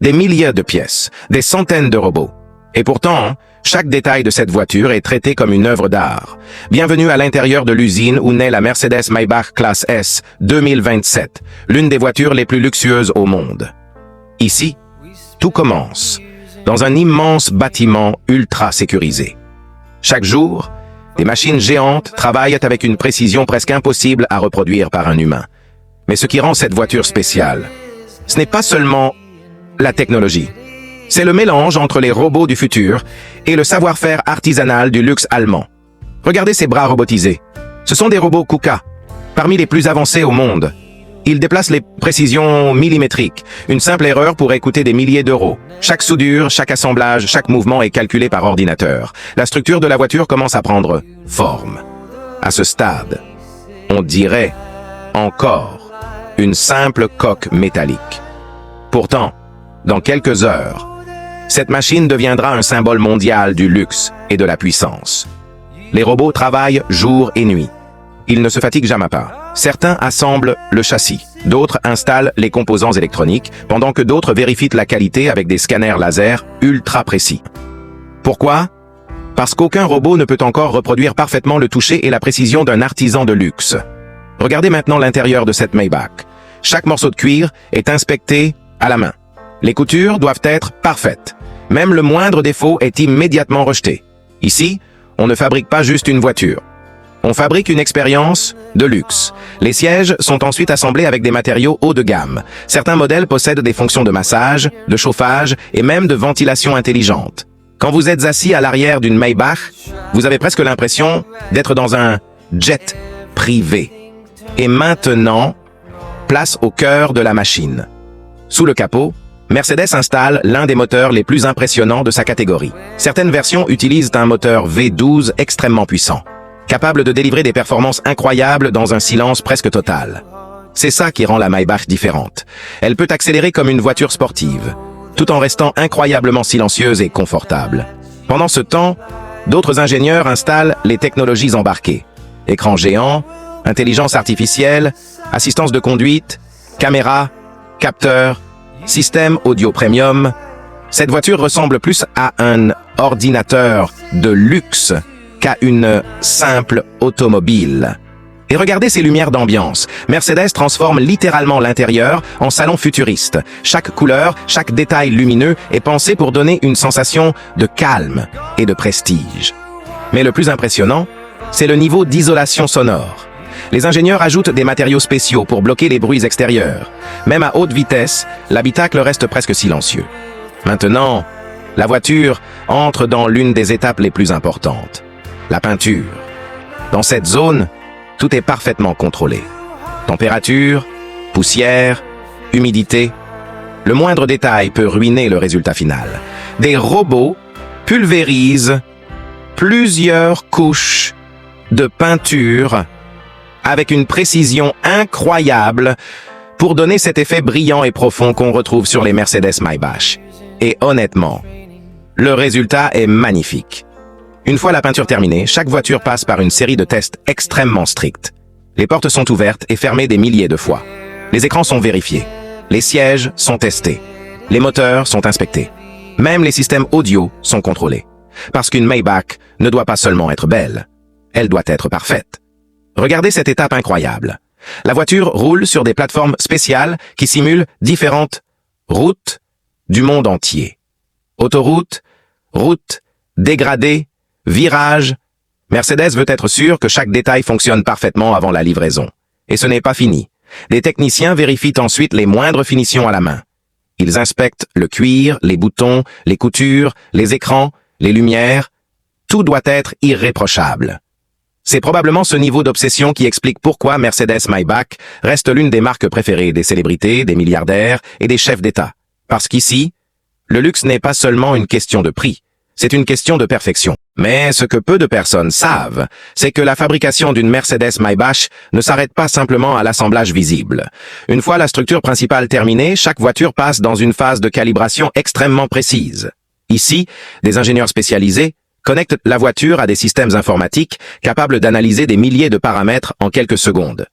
des milliers de pièces, des centaines de robots. Et pourtant, chaque détail de cette voiture est traité comme une œuvre d'art. Bienvenue à l'intérieur de l'usine où naît la Mercedes-Maybach Classe S 2027, l'une des voitures les plus luxueuses au monde. Ici, tout commence dans un immense bâtiment ultra sécurisé. Chaque jour, des machines géantes travaillent avec une précision presque impossible à reproduire par un humain. Mais ce qui rend cette voiture spéciale, ce n'est pas seulement la technologie. C'est le mélange entre les robots du futur et le savoir-faire artisanal du luxe allemand. Regardez ces bras robotisés. Ce sont des robots KUKA, parmi les plus avancés au monde. Ils déplacent les précisions millimétriques. Une simple erreur pourrait coûter des milliers d'euros. Chaque soudure, chaque assemblage, chaque mouvement est calculé par ordinateur. La structure de la voiture commence à prendre forme. À ce stade, on dirait encore une simple coque métallique. Pourtant, dans quelques heures, cette machine deviendra un symbole mondial du luxe et de la puissance. Les robots travaillent jour et nuit. Ils ne se fatiguent jamais pas. Certains assemblent le châssis, d'autres installent les composants électroniques, pendant que d'autres vérifient la qualité avec des scanners laser ultra précis. Pourquoi? Parce qu'aucun robot ne peut encore reproduire parfaitement le toucher et la précision d'un artisan de luxe. Regardez maintenant l'intérieur de cette Maybach. Chaque morceau de cuir est inspecté à la main. Les coutures doivent être parfaites. Même le moindre défaut est immédiatement rejeté. Ici, on ne fabrique pas juste une voiture. On fabrique une expérience de luxe. Les sièges sont ensuite assemblés avec des matériaux haut de gamme. Certains modèles possèdent des fonctions de massage, de chauffage et même de ventilation intelligente. Quand vous êtes assis à l'arrière d'une Maybach, vous avez presque l'impression d'être dans un jet privé. Et maintenant, place au cœur de la machine. Sous le capot, Mercedes installe l'un des moteurs les plus impressionnants de sa catégorie. Certaines versions utilisent un moteur V12 extrêmement puissant, capable de délivrer des performances incroyables dans un silence presque total. C'est ça qui rend la Maybach différente. Elle peut accélérer comme une voiture sportive, tout en restant incroyablement silencieuse et confortable. Pendant ce temps, d'autres ingénieurs installent les technologies embarquées. Écran géant, intelligence artificielle, assistance de conduite, caméra, capteur, système audio premium. Cette voiture ressemble plus à un ordinateur de luxe qu'à une simple automobile. Et regardez ces lumières d'ambiance. Mercedes transforme littéralement l'intérieur en salon futuriste. Chaque couleur, chaque détail lumineux est pensé pour donner une sensation de calme et de prestige. Mais le plus impressionnant, c'est le niveau d'isolation sonore. Les ingénieurs ajoutent des matériaux spéciaux pour bloquer les bruits extérieurs. Même à haute vitesse, l'habitacle reste presque silencieux. Maintenant, la voiture entre dans l'une des étapes les plus importantes, la peinture. Dans cette zone, tout est parfaitement contrôlé. Température, poussière, humidité. Le moindre détail peut ruiner le résultat final. Des robots pulvérisent plusieurs couches de peinture avec une précision incroyable pour donner cet effet brillant et profond qu'on retrouve sur les Mercedes Maybach. Et honnêtement, le résultat est magnifique. Une fois la peinture terminée, chaque voiture passe par une série de tests extrêmement stricts. Les portes sont ouvertes et fermées des milliers de fois. Les écrans sont vérifiés. Les sièges sont testés. Les moteurs sont inspectés. Même les systèmes audio sont contrôlés. Parce qu'une Maybach ne doit pas seulement être belle, elle doit être parfaite. Regardez cette étape incroyable. La voiture roule sur des plateformes spéciales qui simulent différentes routes du monde entier. Autoroute, route, dégradée, virage. Mercedes veut être sûr que chaque détail fonctionne parfaitement avant la livraison. Et ce n'est pas fini. Des techniciens vérifient ensuite les moindres finitions à la main. Ils inspectent le cuir, les boutons, les coutures, les écrans, les lumières. Tout doit être irréprochable. C'est probablement ce niveau d'obsession qui explique pourquoi Mercedes-Maybach reste l'une des marques préférées des célébrités, des milliardaires et des chefs d'État. Parce qu'ici, le luxe n'est pas seulement une question de prix, c'est une question de perfection. Mais ce que peu de personnes savent, c'est que la fabrication d'une Mercedes-Maybach ne s'arrête pas simplement à l'assemblage visible. Une fois la structure principale terminée, chaque voiture passe dans une phase de calibration extrêmement précise. Ici, des ingénieurs spécialisés connectent la voiture à des systèmes informatiques capables d'analyser des milliers de paramètres en quelques secondes.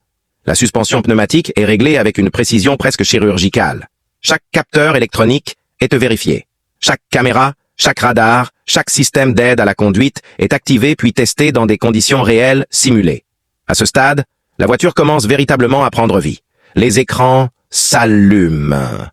La suspension pneumatique est réglée avec une précision presque chirurgicale. Chaque capteur électronique est de vérifier. Chaque caméra, chaque radar, chaque système d'aide à la conduite est activé puis testé dans des conditions réelles simulées. À ce stade, la voiture commence véritablement à prendre vie. Les écrans s'allument.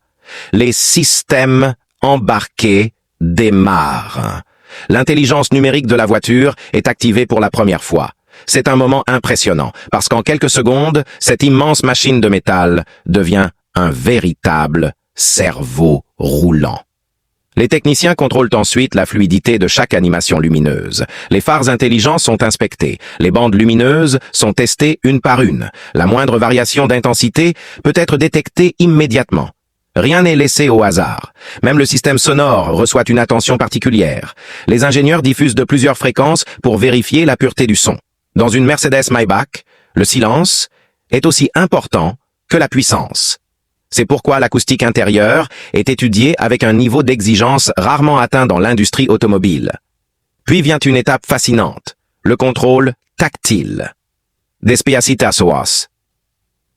Les systèmes embarqués démarrent. L'intelligence numérique de la voiture est activée pour la première fois. C'est un moment impressionnant, parce qu'en quelques secondes, cette immense machine de métal devient un véritable cerveau roulant. Les techniciens contrôlent ensuite la fluidité de chaque animation lumineuse. Les phares intelligents sont inspectés. Les bandes lumineuses sont testées une par une. La moindre variation d'intensité peut être détectée immédiatement. Rien n'est laissé au hasard. Même le système sonore reçoit une attention particulière. Les ingénieurs diffusent de plusieurs fréquences pour vérifier la pureté du son. Dans une Mercedes Maybach, le silence est aussi important que la puissance. C'est pourquoi l'acoustique intérieure est étudiée avec un niveau d'exigence rarement atteint dans l'industrie automobile. Puis vient une étape fascinante, le contrôle tactile. Despiacitas.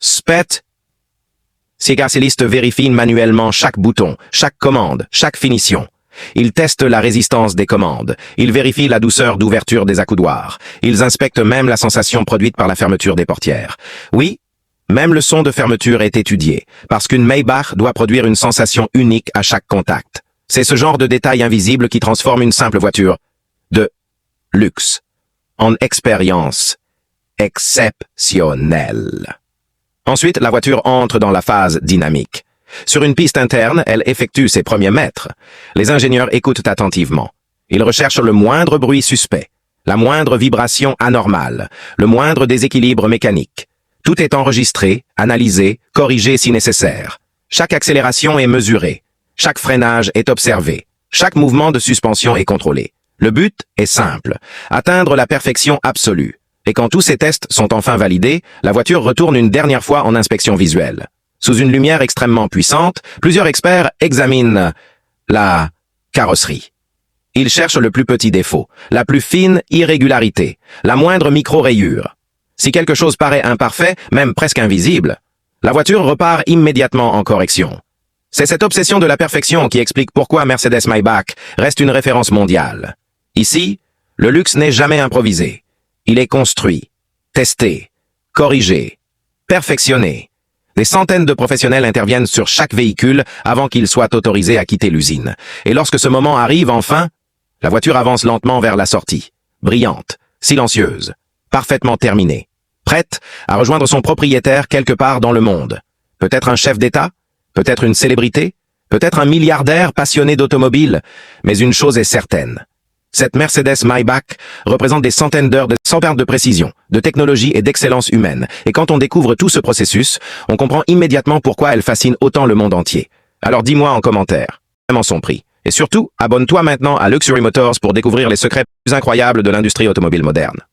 Spet. Sigacilistes vérifient manuellement chaque bouton, chaque commande, chaque finition. Ils testent la résistance des commandes. Ils vérifient la douceur d'ouverture des accoudoirs. Ils inspectent même la sensation produite par la fermeture des portières. Oui, même le son de fermeture est étudié, parce qu'une Maybach doit produire une sensation unique à chaque contact. C'est ce genre de détail invisible qui transforme une simple voiture de luxe en expérience exceptionnelle. Ensuite, la voiture entre dans la phase dynamique. Sur une piste interne, elle effectue ses premiers mètres. Les ingénieurs écoutent attentivement. Ils recherchent le moindre bruit suspect, la moindre vibration anormale, le moindre déséquilibre mécanique. Tout est enregistré, analysé, corrigé si nécessaire. Chaque accélération est mesurée. Chaque freinage est observé. Chaque mouvement de suspension est contrôlé. Le but est simple, atteindre la perfection absolue. Et quand tous ces tests sont enfin validés, la voiture retourne une dernière fois en inspection visuelle. Sous une lumière extrêmement puissante, plusieurs experts examinent la carrosserie. Ils cherchent le plus petit défaut, la plus fine irrégularité, la moindre micro-rayure. Si quelque chose paraît imparfait, même presque invisible, la voiture repart immédiatement en correction. C'est cette obsession de la perfection qui explique pourquoi Mercedes Maybach reste une référence mondiale. Ici, le luxe n'est jamais improvisé. Il est construit, testé, corrigé, perfectionné. Des centaines de professionnels interviennent sur chaque véhicule avant qu'il soit autorisé à quitter l'usine. Et lorsque ce moment arrive enfin, la voiture avance lentement vers la sortie, brillante, silencieuse, parfaitement terminée, prête à rejoindre son propriétaire quelque part dans le monde. Peut-être un chef d'État, peut-être une célébrité, peut-être un milliardaire passionné d'automobile, mais une chose est certaine. Cette Mercedes Maybach représente des centaines d'heures sans perte de précision, de technologie et d'excellence humaine. Et quand on découvre tout ce processus, on comprend immédiatement pourquoi elle fascine autant le monde entier. Alors dis-moi en commentaire, vraiment son prix. Et surtout, abonne-toi maintenant à Luxury Motors pour découvrir les secrets plus incroyables de l'industrie automobile moderne.